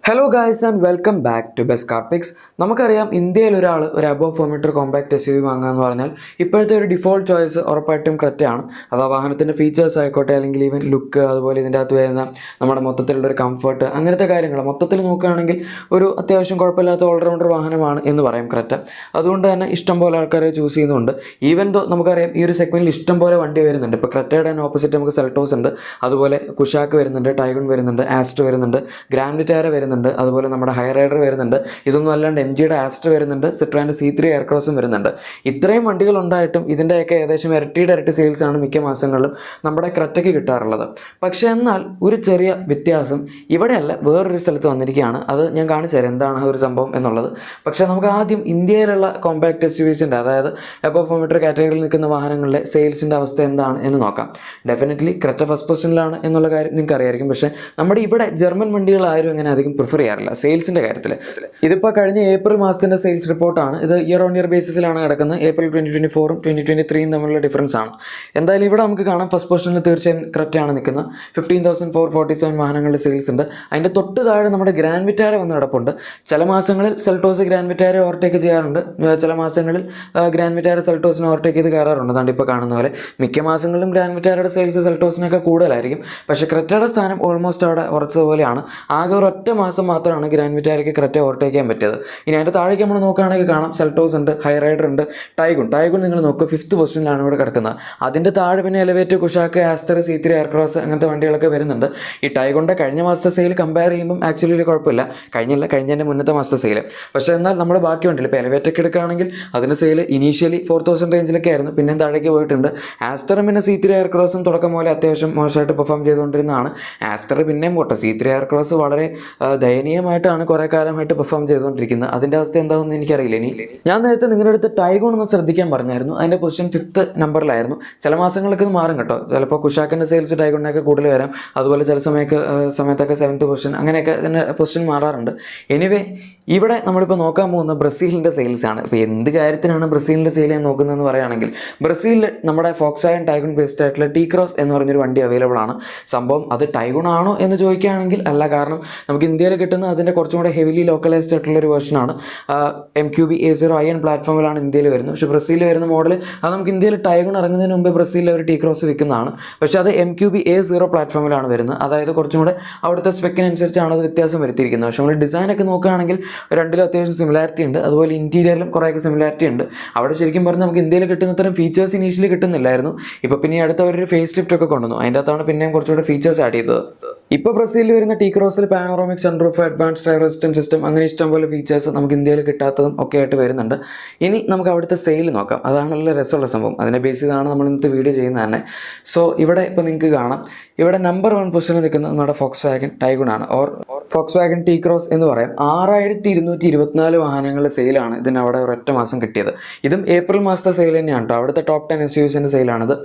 Hello guys and welcome back to best car picks. നമുക്കറിയാം, ഇന്ത്യയിൽ ഒരാൾ ഒരു അബോവ് 4 മീറ്റർ കോമ്പാക്ട് SUV വാങ്ങുക എന്ന് പറഞ്ഞാൽ ഇപ്പോഴത്തെ ഒരു ഡിഫോൾട്ട് ചോയ്സ് ഉറപ്പായിട്ടും ക്രെറ്റയാണ്. അത് ആ വാഹനത്തിൻ്റെ ഫീച്ചേഴ്സ് ആയിക്കോട്ടെ, അല്ലെങ്കിൽ ഈവൻ ലുക്ക്, അതുപോലെ ഇതിൻ്റെ അകത്ത് വരുന്ന നമ്മുടെ മൊത്തത്തിലുള്ളൊരു കംഫർട്ട്, അങ്ങനത്തെ കാര്യങ്ങൾ മൊത്തത്തിൽ നോക്കുകയാണെങ്കിൽ ഒരു അത്യാവശ്യം കുഴപ്പമില്ലാത്ത ഓൾറൗണ്ടർ വാഹനമാണ് എന്ന് പറയും ക്രെറ്റ. അതുകൊണ്ട് തന്നെ ഇഷ്ടംപോലെ ആൾക്കാരെ ചൂസ് ചെയ്യുന്നുണ്ട്. ഈവൻ ദോ നമുക്കറിയാം ഈ ഒരു സെഗ്മെൻറ്റിൽ ഇഷ്ടംപോലെ വണ്ടി വരുന്നുണ്ട്. ഇപ്പോൾ ക്രെറ്റയുടെ തന്നെ ഓപ്പോസിറ്റ് നമുക്ക് സെൽട്ടോസ് ഉണ്ട്, അതുപോലെ കുഷാക്ക് വരുന്നുണ്ട്, ടൈഗൺ വരുന്നുണ്ട്, ആസ്റ്റർ വരുന്നുണ്ട്, ഗ്രാൻഡ് വിറ്റാര വരുന്നുണ്ട്, അതുപോലെ നമ്മുടെ ഹൈ റൈഡർ വരുന്നുണ്ട്. ഇതൊന്നും അല്ലാണ്ട് MGയുടെ ആസ്റ്റർ വരുന്നുണ്ട്, സിട്രോൻ്റെ C3 എയർക്രോസും വരുന്നുണ്ട്. ഇത്രയും വണ്ടികൾ ഉണ്ടായിട്ടും ഇതിൻ്റെയൊക്കെ ഏകദേശം ഇരട്ടി സെയിൽസാണ് മിക്ക മാസങ്ങളിലും നമ്മുടെ ക്രെറ്റയ്ക്ക് കിട്ടാറുള്ളത്. പക്ഷേ എന്നാൽ ഒരു ചെറിയ വ്യത്യാസം ഇവിടെയല്ല, വേറൊരു സ്ഥലത്ത് വന്നിരിക്കുകയാണ്. അത് ഞാൻ കാണിച്ചു തരാം എന്താണ് ഒരു സംഭവം എന്നുള്ളത്. പക്ഷേ നമുക്ക് ആദ്യം ഇന്ത്യയിലുള്ള കോമ്പാക്ട് SUVസിൻ്റെ, അതായത് അബോവ് 4 മീറ്റർ കാറ്റഗറിയിൽ നിൽക്കുന്ന വാഹനങ്ങളിലെ സെയിൽസിൻ്റെ അവസ്ഥ എന്താണ് എന്ന് നോക്കാം. ഡെഫിനറ്റ്ലി ക്രെറ്റ ഫസ്റ്റ് പൊസിഷനിലാണ് എന്നുള്ള കാര്യം നിങ്ങൾക്ക് അറിയായിരിക്കും. പക്ഷേ നമ്മുടെ ഇവിടെ ജർമ്മൻ വണ്ടികളാരും അങ്ങനെ അധികം പ്രിഫർ ചെയ്യാറില്ല സെയിൽസിൻ്റെ കാര്യത്തിൽ. ഇതിപ്പോൾ കഴിഞ്ഞ ഏപ്രിൽ മാസത്തിൻ്റെ സെയിൽസ് റിപ്പോർട്ടാണ്. ഇത് ഇയർ ഓൺ ഇയർ ബേസിസിലാണ് കിടക്കുന്നത്. ഏപ്രിൽ 2024ഉം 2023 തമ്മിലുള്ള ഡിഫറൻസ് ആണ്. എന്തായാലും ഇവിടെ നമുക്ക് കാണാം ഫസ്റ്റ് പൊസിഷനിൽ തീർച്ചയായും ക്രെറ്റയാണ് നിൽക്കുന്നത്. 15,447 വാഹനങ്ങളുടെ സെയിൽസ് ഉണ്ട്. അതിൻ്റെ തൊട്ട് താഴെ നമ്മുടെ ഗ്രാൻഡ് വിറ്റാര വന്ന് കിടപ്പുണ്ട്. ചില മാസങ്ങളിൽ സെൽട്ടോസ് ഗ്രാൻഡ് വിറ്റാര ഓവർടേക്ക് ചെയ്യാറുണ്ട്, ചില മാസങ്ങളിൽ ഗ്രാൻഡ് വിറ്റാര സെൽട്ടോസിനെ ഓവർടേക്ക് ചെയ്ത് കയറാറുണ്ട്. അതുകൊണ്ട് ഇപ്പോൾ കാണുന്ന പോലെ മിക്ക മാസങ്ങളിലും ഗ്രാൻഡ് വിറ്റാരയുടെ സെയിൽസ് സെൽട്ടോസിനൊക്കെ കൂടുതലായിരിക്കും. പക്ഷേ ക്രെറ്റയുടെ സ്ഥാനം ഓൾമോസ്റ്റ് അവിടെ ഉറച്ചതുപോലെയാണ്. ആകെ ഒരൊറ്റ മാസം മാത്രമാണ് ഗ്രാൻഡ് വിറ്റാരയ്ക്ക് ക്രെറ്റ ഓവർടേക്ക് ചെയ്യാൻ പറ്റിയത്. ഇനി അതിൻ്റെ താഴേക്ക് നമ്മൾ നോക്കുകയാണെങ്കിൽ കാണാം സെൽട്ടോസ് ഉണ്ട്, ഹൈ റൈഡർ ഉണ്ട്, ടൈഗൺ നിങ്ങൾ നോക്കുക 5th പൊസിഷനിലാണ് ഇവിടെ കിടക്കുന്നത്. അതിൻ്റെ താഴെ പിന്നെ elevate, Kushaq, Aster, C3 Aircross അങ്ങനത്തെ വണ്ടികളൊക്കെ വരുന്നുണ്ട്. ഈ ടൈഗണിൻ്റെ കഴിഞ്ഞ മാസത്തെ സെയിൽ കമ്പയർ ചെയ്യുമ്പം ആക്ച്വലി ഒരു കുഴപ്പമില്ല, കഴിഞ്ഞതിൻ്റെ മുന്നത്തെ മാസത്തെ സെയിൽ. പക്ഷേ എന്നാൽ നമ്മൾ ബാക്കി വണ്ടിയിൽ ഇപ്പോൾ എലവേറ്റൊക്കെ എടുക്കുകയാണെങ്കിൽ അതിൻ്റെ സെയിൽ ഇനീഷ്യലി 4,000 റേഞ്ചിലൊക്കെ ആയിരുന്നു, പിന്നെ താഴേക്ക് പോയിട്ടുണ്ട്. ആസ്റ്ററും പിന്നെ C3 എയർക്രോസും തുടക്കം പോലെ അത്യാവശ്യം മോശമായിട്ട് പെർഫോം ചെയ്തുകൊണ്ടിരുന്നതാണ്. ആസ്റ്റർ പിന്നെയും പോട്ടെ, C3 എയർക്രോസ് വളരെ ദയനീയമായിട്ടാണ് കുറേ കാലമായിട്ട് പെർഫോം ചെയ്തുകൊണ്ടിരിക്കുന്നത്. അതിൻ്റെ അവസ്ഥ എന്താണെന്ന് എനിക്കറിയില്ല. ഇനി ഞാൻ നേരത്തെ നിങ്ങളുടെ അടുത്ത് ടൈഗൺ ഒന്ന് ശ്രദ്ധിക്കാൻ പറഞ്ഞായിരുന്നു. അതിൻ്റെ പൊസിഷൻ 5th നമ്പറിലായിരുന്നു. ചില മാസങ്ങൾക്ക് ഇത് മാറും കേട്ടോ. ചിലപ്പോൾ കുഷാക്കിൻ്റെ സെയിൽസ് ടൈഗണിനൊക്കെ കൂടുതൽ വരാം. അതുപോലെ ചില സമയത്തൊക്കെ 7th പൊസിഷൻ, അങ്ങനെയൊക്കെ ഇതിൻ്റെ പൊസിഷൻ മാറാറുണ്ട്. എനിവേ, ഇവിടെ നമ്മളിപ്പോൾ നോക്കാൻ പോകുന്ന ബ്രസീലിൻ്റെ സെയിൽസാണ്. ഇപ്പോൾ എന്ത് കാര്യത്തിനാണ് ബ്രസീലിൻ്റെ സെയിൽ ഞാൻ നോക്കുന്നതെന്ന് പറയുകയാണെങ്കിൽ, ബ്രസീലിൽ നമ്മുടെ ഫോക്സ്വാഗൻ ടൈഗൺ ബേസ്ഡ് ആയിട്ടുള്ള T-Cross എന്ന് പറഞ്ഞൊരു വണ്ടി അവൈലബിൾ ആണ്. സംഭവം അത് ടൈഗൺ ആണോ എന്ന് ചോദിക്കുകയാണെങ്കിൽ അല്ല, കാരണം നമുക്ക് ഇന്ത്യയിൽ കിട്ടുന്ന അതിൻ്റെ കുറച്ചും കൂടെ ഹെവിലി ലോക്കലൈസ്ഡ് ആയിട്ടുള്ളൊരു വേർഷനാണ്. MQB A0iN പ്ലാറ്റ്ഫോമിലാണ് ഇന്ത്യയിൽ വരുന്നത്. പക്ഷേ ബ്രസീലിൽ വരുന്ന മോഡൽ അത് നമുക്ക് ഇന്ത്യയിൽ ടൈഗൺ ഇറങ്ങുന്നതിന് മുമ്പ് ബ്രസീലിൽ ഒരു T-Cross വിൽക്കുന്നതാണ്. പക്ഷേ അത് MQB A0 പ്ലാറ്റ്ഫോമിലാണ് വരുന്നത്. അതായത് കുറച്ചും കൂടെ അവിടുത്തെ സ്പെക്കിനനുസരിച്ചാണ് അത് വ്യത്യാസം വരുത്തിയിരിക്കുന്നത്. പക്ഷേ നമ്മൾ ഡിസൈനൊക്കെ നോക്കുകയാണെങ്കിൽ രണ്ടിലും അത്യാവശ്യം സിമിലാരിറ്റി ഉണ്ട്. അതുപോലെ ഇൻറ്റീരിയറിലും കുറേയൊക്കെ സിമിലാരിറ്റി ഉണ്ട്. അവിടെ ശരിക്കും പറഞ്ഞാൽ നമുക്ക് ഇന്ത്യയിൽ കിട്ടുന്ന തരം ഫീച്ചേഴ്സ് ഇനീഷ്യലി കിട്ടുന്നില്ലായിരുന്നു. ഇപ്പോൾ പിന്നെ അടുത്ത ഒരു ഫേസ് ലിഫ്റ്റ് ഒക്കെ കൊണ്ടുവന്നു. അതിൻ്റെ അകത്താണ് പിന്നെയും കുറച്ചുകൂടെ ഫീച്ചേഴ്സ് ആഡ് ചെയ്തത്. ഇപ്പോൾ ബ്രസീലിൽ വരുന്ന T-Crossൽ panoramic sunroof, advanced tyre resistance system, അങ്ങനെ ഇഷ്ടംപോലെ ഫീച്ചേഴ്സ് നമുക്ക് ഇന്ത്യയിൽ കിട്ടാത്തതും ഒക്കെ ആയിട്ട് വരുന്നുണ്ട്. ഇനി നമുക്ക് അവിടുത്തെ സെയിൽ നോക്കാം. അതാണ് നല്ല രസമുള്ള സംഭവം. അതിനെ ബേസ് ചെയ്താണ് നമ്മൾ ഇന്നത്തെ വീഡിയോ ചെയ്യുന്നത് തന്നെ. സോ ഇവിടെ ഇപ്പോൾ നിങ്ങൾക്ക് കാണാം, ഇവിടെ നമ്പർ 1 പൊസിഷനിൽ നിൽക്കുന്നത് നമ്മുടെ ഫോക്സ്വാഗൻ ടൈഗൺ ആണ്, ഓർ ഫോക്സ്വാഗൻ T-Cross എന്ന് പറയാം. 6,224 വാഹനങ്ങളുടെ സെയിലാണ് ഇതിന് അവിടെ ഒരൊറ്റ മാസം കിട്ടിയത്. ഇതും ഏപ്രിൽ മാസത്തെ സെയിൽ തന്നെയാണ് കേട്ടോ. അവിടുത്തെ ടോപ്പ് 10 SUVസിൻ്റെ സെയിലാണിത്.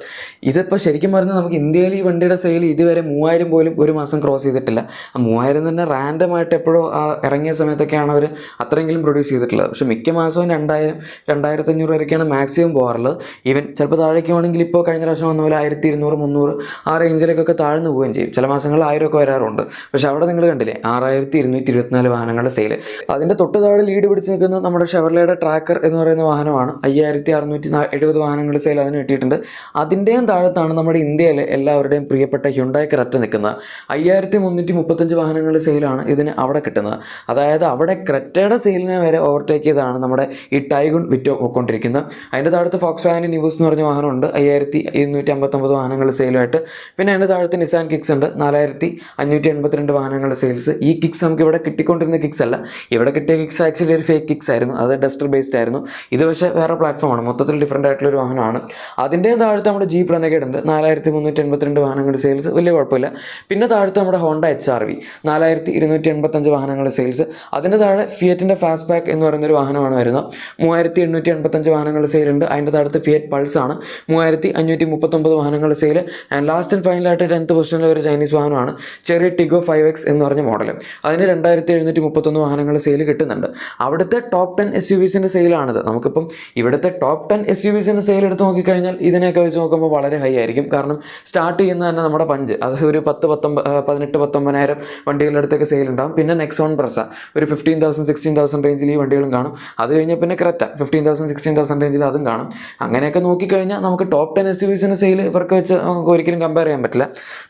ഇതിപ്പോൾ ശരിക്കും പറഞ്ഞാൽ നമുക്ക് ഇന്ത്യയിൽ ഈ വണ്ടിയുടെ സെയിൽ ഇതുവരെ 3,000 പോലും ഒരു മാസം ക്രോസ് ചെയ്തിട്ടില്ല. ആ 3,000 തന്നെ റാൻഡമായിട്ട് എപ്പോഴും ഇറങ്ങിയ സമയത്തൊക്കെയാണ് അവർ അത്രയെങ്കിലും പ്രൊഡ്യൂസ് ചെയ്തിട്ടുള്ളത്. പക്ഷേ മിക്ക മാസവും 2,000, 2,500 വരെയൊക്കെയാണ് മാക്സിമം പോകാറുള്ളത്. ഈവൻ ചിലപ്പോൾ താഴേക്ക് വേണമെങ്കിൽ ഇപ്പോൾ കഴിഞ്ഞ പ്രാവശ്യം വന്ന പോലെ 1,200, 300 ആ റേഞ്ചിലേക്കൊക്കെ താഴ്ന്നു പോവുകയും ചെയ്യും. ചില മാസങ്ങളിൽ 1,000 ഒക്കെ വരാറുണ്ട്. പക്ഷേ അവിടെ നിങ്ങൾ കണ്ടില്ലേ 6,224 വാഹനങ്ങളുടെ സെയിൽ. അതിൻ്റെ തൊട്ട് താഴെ ലീഡ് പിടിച്ച് നിൽക്കുന്നത് നമ്മുടെ ഷെവർലെയുടെ ട്രാക്കർ എന്ന് പറയുന്ന വാഹനമാണ്. 5,670 വാഹനങ്ങളുടെ സെയിൽ അതിന് കിട്ടിയിട്ടുണ്ട്. അതിൻ്റെയും താഴത്താണ് നമ്മുടെ ഇന്ത്യയിലെ എല്ലാവരുടെയും പ്രിയപ്പെട്ട ഹ്യുണ്ടായി ക്രെറ്റ നിൽക്കുന്നത്. 5,335 വാഹനങ്ങളുടെ സെയിലാണ് ഇതിന് അവിടെ കിട്ടുന്നത്. അതായത് അവിടെ ക്രെറ്റയുടെ സെയിലിനെ വരെ ഓവർടേക്ക് ചെയ്താണ് നമ്മുടെ ഈ ടൈഗൺ വിറ്റ് പോയിക്കൊണ്ടിരിക്കുന്നത്. അതിൻ്റെ താഴത്ത് ഫോക്സ്വാഗൻ നിവൂസ് എന്ന് പറഞ്ഞ വാഹനമുണ്ട്, 5,259 വാഹനങ്ങളുടെ സെയിലുമായിട്ട്. പിന്നെ അതിൻ്റെ താഴത്ത് നിസാൻ കിക്സ് ഉണ്ട്, 4,582 വാഹനങ്ങളുടെ സെയിൽസ്. ഈ കിക്സ് നമുക്ക് ഇവിടെ കിട്ടിക്കൊണ്ടിരുന്ന കിക്സ് അല്ല. ഇവിടെ കിട്ടിയ കിക്സ് ആക്ച്വലി ഒരു ഫേക്ക് കിക്സ് ആയിരുന്നു. അത് ഡസ്റ്റർ ബേസ്ഡ് ആയിരുന്നു. ഇത് പക്ഷേ വേറെ പ്ലാറ്റ്ഫോമാണ്, മൊത്തത്തിൽ ഡിഫറൻ്റ് ആയിട്ടുള്ളൊരു വാഹനമാണ്. അതിൻ്റെ താഴത്ത് നമ്മുടെ ജീപ്പ് റെനഗേഡ് ഉണ്ട്, 4,382 വാഹനങ്ങളുടെ സെയിൽസ്, വലിയ കുഴപ്പമില്ല. പിന്നെ താഴത്ത് നമ്മുടെ ഹോണ്ട HR-V 4,285 വാഹനങ്ങളുടെ സെയിൽസ്. അതിൻ്റെ താഴെ ഫിയറ്റിൻ്റെ ഫാസ്റ്റ് ബാക്ക് എന്ന് പറയുന്നൊരു വാഹനമാണ് വരുന്നത്. 3,885 വാഹനങ്ങളുടെ സെയിലുണ്ട്. അതിൻ്റെ താഴത്ത് ഫിയറ്റ് പൾസ് ആണ്, 3,539 വാഹനങ്ങളുടെ സെയിൽ. ആൻഡ് ലാസ്റ്റ് ആൻഡ് ഫൈനലായിട്ട് 10th പൊസിഷനിൽ ഒരു ചൈനീസ് വാഹനമാണ് ചെറിയ ടിഗോ 5X എന്ന് പറഞ്ഞ മോഡൽ. പോലെ അതിന് 2731 വാഹനങ്ങൾ സെയിൽ കിട്ടുന്നുണ്ട്. അവിടുത്തെ ടോപ്പ് 10 SUVസിൻ്റെ സെയിലാണിത്. നമുക്കിപ്പം ഇവിടുത്തെ ടോപ്പ് 10 SUVസിൻ്റെ സെയിൽ എടുത്ത് നോക്കിക്കഴിഞ്ഞാൽ ഇതിനെയൊക്കെ വെച്ച് നോക്കുമ്പോൾ വളരെ ഹൈ ആയിരിക്കും. കാരണം സ്റ്റാർട്ട് ചെയ്യുന്ന തന്നെ നമ്മുടെ പഞ്ച് അത് ഒരു 18-19 വണ്ടികളുടെ അടുത്തൊക്കെ സെയിൽ ഉണ്ടാകും. പിന്നെ നെക്സോൺ ബ്രസ ഒരു 15,000-16,000 റേഞ്ചിൽ ഈ വണ്ടികളും കാണും. അത് കഴിഞ്ഞാൽ പിന്നെ ക്രെറ്റ 15,000-16,000 റേഞ്ചിൽ അതും കാണും. അങ്ങനെയൊക്കെ നോക്കിക്കഴിഞ്ഞാൽ നമുക്ക് ടോപ്പ് 10 SUVസിൻ്റെ സെയിൽ ഇവർക്ക് വെച്ച് നമുക്ക് ഒരിക്കലും കമ്പയർ ചെയ്യാൻ പറ്റില്ല.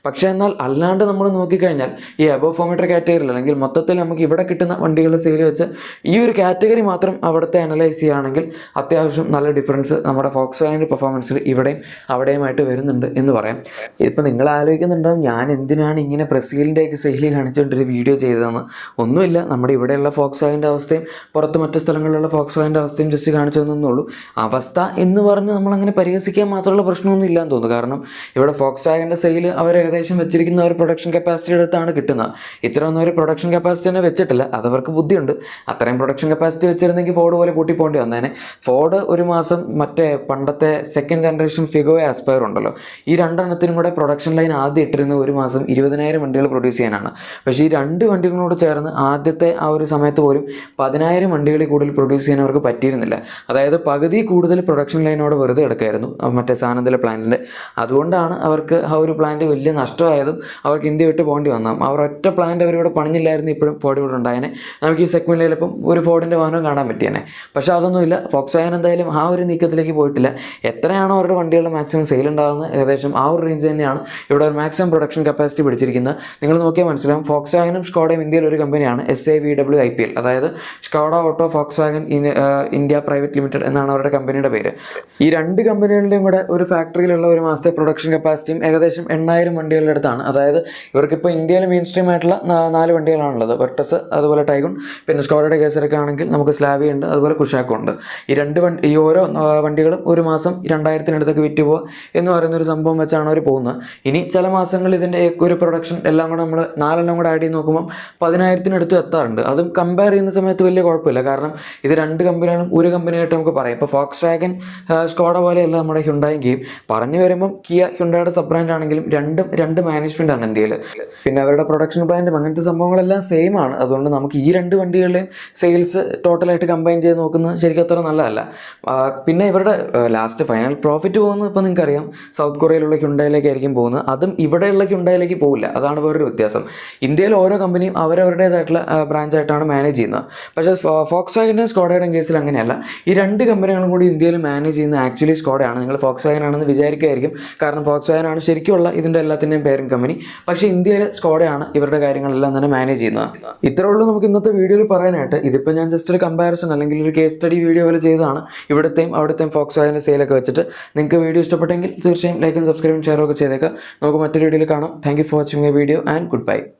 പക്ഷേ എന്നാൽ അല്ലാണ്ട് നമ്മൾ നോക്കിക്കഴിഞ്ഞാൽ ഈ അബോവ് 4 മീറ്റർ കാറ്റഗറിയിൽ അല്ലെങ്കിൽ മൊത്തത്തിൽ നമുക്ക് ഇവിടെ കിട്ടുന്ന വണ്ടികളുടെ സെയിൽ വെച്ച് ഈ ഒരു കാറ്റഗറി മാത്രം അവിടുത്തെ അനലൈസ് ചെയ്യുകയാണെങ്കിൽ അത്യാവശ്യം നല്ല ഡിഫറൻസ് നമ്മുടെ ഫോക്സ് വാഗൻ്റെ പെർഫോമൻസിൽ ഇവിടെയും അവിടെയുമായിട്ട് വരുന്നുണ്ട് എന്ന് പറയാം. ഇതിപ്പോൾ നിങ്ങൾ ആലോചിക്കുന്നുണ്ടാവും ഞാൻ എന്തിനാണ് ഇങ്ങനെ ബ്രസീലിൻ്റെയൊക്കെ സെയിൽ കാണിച്ചുകൊണ്ടൊരു വീഡിയോ ചെയ്തതെന്ന്. ഒന്നുമില്ല, നമ്മുടെ ഇവിടെയുള്ള ഫോക്സ് വാഗൻ്റെ അവസ്ഥയും പുറത്ത് മറ്റ് സ്ഥലങ്ങളിലുള്ള ഫോക്സ് വാഗൻ്റെ അവസ്ഥയും ജസ്റ്റ് കാണിച്ചു തന്നുള്ളൂ. അവസ്ഥ എന്ന് പറഞ്ഞ് നമ്മളങ്ങനെ പരിഹസിക്കാൻ മാത്രമുള്ള പ്രശ്നമൊന്നും ഇല്ലയെന്ന് തോന്നുന്നു. കാരണം ഇവിടെ ഫോക്സ് വാഗൻ്റെ സെയിൽ അവർ ഏകദേശം വെച്ചിരിക്കുന്ന ഒരു പ്രൊഡക്ഷൻ കപ്പാസിറ്റിയുടെ അടുത്താണ് കിട്ടുന്നത്. ഇത്രയൊന്നും ഒരു പ്രൊഡക്ഷൻ കപ്പാസിറ്റി തന്നെ വെച്ചിട്ടില്ല. അതവർക്ക് ബുദ്ധിയുണ്ട്. അത്രയും പ്രൊഡക്ഷൻ കപ്പാസിറ്റി വെച്ചിരുന്നെങ്കിൽ ഫോർഡ് പോലെ കൂട്ടി പോകേണ്ടി വന്നേനെ. ഫോർഡ് ഒരു മാസം മറ്റേ പണ്ടത്തെ സെക്കൻഡ് ജനറേഷൻ ഫിഗോ ആസ്പയർ ഉണ്ടല്ലോ, ഈ രണ്ടെണ്ണത്തിനും കൂടെ പ്രൊഡക്ഷൻ ലൈൻ ആദ്യം ഇട്ടിരുന്ന ഒരു മാസം 20,000 വണ്ടികൾ പ്രൊഡ്യൂസ് ചെയ്യാനാണ്. പക്ഷേ ഈ രണ്ട് വണ്ടികളോട് ചേർന്ന് ആദ്യത്തെ ആ ഒരു സമയത്ത് പോലും 10,000 വണ്ടികളിൽ കൂടുതൽ പ്രൊഡ്യൂസ് ചെയ്യാൻ അവർക്ക് പറ്റിയിരുന്നില്ല. അതായത് പകുതി കൂടുതൽ പ്രൊഡക്ഷൻ ലൈനോട് വെറുതെ എടുക്കായിരുന്നു മറ്റേ സാനന്ദിലെ പ്ലാന്റിൻ്റെ. അതുകൊണ്ടാണ് അവർക്ക് ആ ഒരു പ്ലാന്റ് വലിയ നഷ്ടമായതും അവർക്ക് ഇന്ത്യ വിട്ട് പോകേണ്ടി വന്നതും. അവർ ഒറ്റ പ്ലാന്റ് അവരിവിടെ പണിഞ്ഞില്ലായിരുന്നു ഇപ്പോഴും ഫോർഡ് ഇവിടെ ഉണ്ടായേനെ. നമുക്ക് ഈ സെഗ്മെൻറ്റിൽ ഇപ്പം ഒരു ഫോർഡിൻ്റെ വാഹനം കാണാൻ പറ്റിയേനെ. പക്ഷേ അതൊന്നുമില്ല, ഫോക്സ് വാഗൻ എന്തായാലും ആ ഒരു നീക്കത്തിലേക്ക് പോയിട്ടില്ല. എത്രയാണോ അവരുടെ വണ്ടികളുടെ മാക്സിമം സെയിൽ ഉണ്ടാകുന്നത് ഏകദേശം ആ ഒരു റേഞ്ച് തന്നെയാണ് ഇവിടെ ഒരു മാക്സിമം പ്രൊഡക്ഷൻ കപ്പാസിറ്റി പിടിച്ചിരിക്കുന്നത്. നിങ്ങൾ നോക്കിയാൽ മനസ്സിലാവും. ഫോക്സ് വാഗനും സ്കോഡയും ഇന്ത്യയിൽ ഒരു കമ്പനിയാണ് SAVWIPL, അതായത് Skoda auto Volkswagen India private limited എന്നാണ് അവരുടെ കമ്പനിയുടെ പേര്. ഈ രണ്ട് കമ്പനികളുടെയും കൂടെ ഒരു ഫാക്ടറിയിലുള്ള ഒരു മാസത്തെ പ്രൊഡക്ഷൻ കപ്പാസിറ്റിയും ഏകദേശം 8,000 വണ്ടികളുടെ അടുത്താണ്. അതായത് ഇവർക്കിപ്പോൾ ഇന്ത്യയിൽ മെയിൻ സ്ട്രീം ആയിട്ടുള്ള 4 വണ്ടികളാണുള്ളത്. വെർട്ടസ്, അതുപോലെ ടൈഗൺ, പിന്നെ സ്കോഡയുടെ കേസൊക്കെ ആണെങ്കിൽ നമുക്ക് സ്ലാവിയ ഉണ്ട്, അതുപോലെ കുഷാക്കോ ഉണ്ട്. ഈ ഓരോ വണ്ടികളും ഒരു മാസം 2,000-ത്തിനടുത്തൊക്കെ വിറ്റ് പോകുക എന്ന് പറയുന്നൊരു സംഭവം വെച്ചാണ് അവർ പോകുന്നത്. ഇനി ചില മാസങ്ങൾ ഇതിൻ്റെ ഒരു പ്രൊഡക്ഷൻ എല്ലാം കൂടെ നമ്മൾ 4 കൂടെ ആഡ് ചെയ്ത് നോക്കുമ്പോൾ 10,000-ത്തിനടുത്ത് എത്താറുണ്ട്. അതും കമ്പയർ ചെയ്യുന്ന സമയത്ത് വലിയ കുഴപ്പമില്ല. കാരണം ഇത് രണ്ട് കമ്പനികളും ഒരു കമ്പനിയായിട്ട് നമുക്ക് പറയാം. ഇപ്പോൾ ഫോക്സ് വാഗൻ സ്കോഡ പോലെയല്ല നമ്മുടെ ഹ്യുണ്ടായിയും. പറഞ്ഞു വരുമ്പം കിയ ഹ്യുണ്ടായുടെ സബ് ബ്രാൻഡ് ആണെങ്കിലും രണ്ട് മാനേജ്മെൻ്റ് ആണ് ഇന്ത്യയിൽ. പിന്നെ അവരുടെ പ്രൊഡക്ഷൻ പ്ലാന്റും അങ്ങനത്തെ സംഭവങ്ങളെല്ലാം സെയിം ആണ്. അതുകൊണ്ട് നമുക്ക് ഈ രണ്ട് വണ്ടികളുടെയും സെയിൽസ് ടോട്ടലായിട്ട് കമ്പൈൻ ചെയ്ത് നോക്കുന്നത് ശരിക്കും അത്ര നല്ലതല്ല. പിന്നെ ഇവരുടെ ലാസ്റ്റ് ഫൈനൽ പ്രോഫിറ്റ് പോകുന്നത് ഇപ്പോൾ നിങ്ങൾക്കറിയാം സൗത്ത് കൊറിയയിലുള്ള ഹ്യുണ്ടായിലേക്കായിരിക്കും പോകുന്നത്. അതും ഇവിടെയുള്ള ഹ്യുണ്ടായിലേക്ക് പോകില്ല. അതാണ് വേറൊരു വ്യത്യാസം. ഇന്ത്യയിൽ ഓരോ കമ്പനിയും അവരവരുടേതായിട്ടുള്ള ബ്രാഞ്ചായിട്ടാണ് മാനേജ് ചെയ്യുന്നത്. പക്ഷേ ഫോക്സ് വാഗൻ്റെ സ്കോഡയുടെയും കേസിൽ അങ്ങനെയല്ല. ഈ രണ്ട് കമ്പനികളും കൂടി ഇന്ത്യയിൽ മാനേജ് ചെയ്യുന്ന ആക്ച്വലി സ്കോഡയാണ്. നിങ്ങൾ ഫോക്സ് വാഗൻ ആണെന്ന് വിചാരിക്കുമായിരിക്കും. കാരണം ഫോക്സ് വാഗൻ ആണ് ശരിക്കുള്ള ഇതിൻ്റെ എല്ലാത്തിൻ്റെയും പേരൻറ് കമ്പനി. പക്ഷേ ഇന്ത്യയിൽ സ്കോഡയാണ് ഇവരുടെ കാര്യങ്ങളെല്ലാം തന്നെ മാനേജ് ചെയ്യുന്നത്. ഇത്രേ ഉള്ളൂ നമുക്ക് ഇന്നത്തെ വീഡിയോയിൽ പറയാനായിട്ട്. ഇതിപ്പോൾ ഞാൻ ജസ്റ്റ് ഒരു കമ്പാരിസൺ അല്ലെങ്കിൽ ഒരു കേസ് സ്റ്റഡി വീഡിയോ പോലെ ചെയ്തതാണ്. ഇവിടുത്തെയും അവിടുത്തെയും ഫോക്സ് വാഗൻ്റെ സെയിലൊക്കെ വെച്ചിട്ട്. നിങ്ങൾക്ക് വീഡിയോ ഇഷ്ടപ്പെട്ടെങ്കിൽ തീർച്ചയായും ലൈക്കും സബ്സ്ക്രൈബും ഷെയറും ഒക്കെ ചെയ്തേക്കാം. നമുക്ക് മറ്റൊരു വീഡിയോയിൽ കാണാം. Thank you for watching my video and good bye.